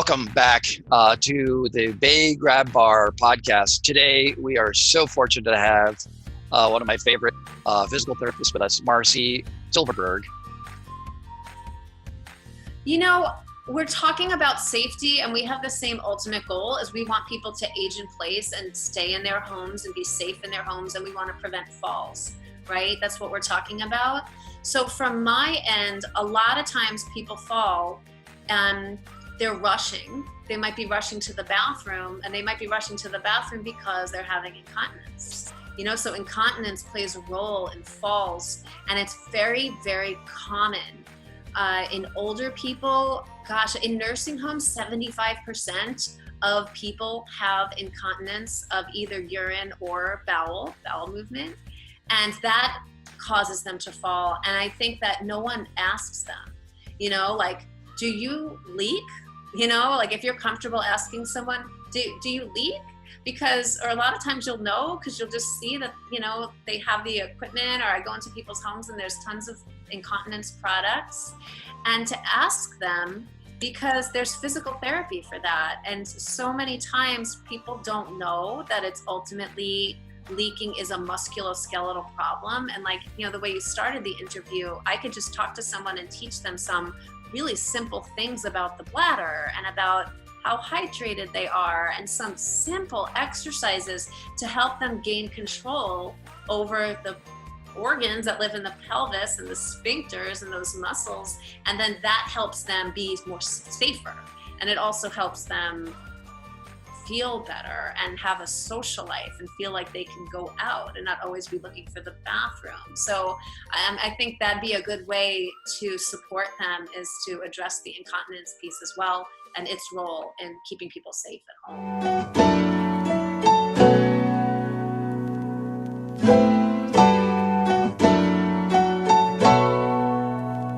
Welcome back to the Bay Grab Bar podcast. Today, we are so fortunate to have one of my favorite physical therapists with us, Marcy Silverberg. You know, we're talking about safety, and we have the same ultimate goal as we want people to age in place and stay in their homes and be safe in their homes, and we want to prevent falls, right? That's what we're talking about. So from my end, a lot of times people fall and they're rushing. They might be rushing to the bathroom, and they might be rushing to the bathroom because they're having incontinence. You know, so incontinence plays a role in falls, and it's very, very common. In older people, gosh, in nursing homes, 75% of people have incontinence of either urine or bowel movement, and that causes them to fall. And I think that no one asks them, you know, like, do you leak? You know, like if you're comfortable asking someone, do you leak? Because, or a lot of times you'll know, because you'll just see that, you know, they have the equipment, or I go into people's homes and there's tons of incontinence products, and to ask them, because there's physical therapy for that. And so many times people don't know that it's ultimately leaking is a musculoskeletal problem. And like, you know, the way you started the interview, I could just talk to someone and teach them some really simple things about the bladder and about how hydrated they are, and some simple exercises to help them gain control over the organs that live in the pelvis and the sphincters and those muscles. And then that helps them be more safer. And it also helps them feel better and have a social life and feel like they can go out and not always be looking for the bathroom. So I think that'd be a good way to support them, is to address the incontinence piece as well, and its role in keeping people safe at home.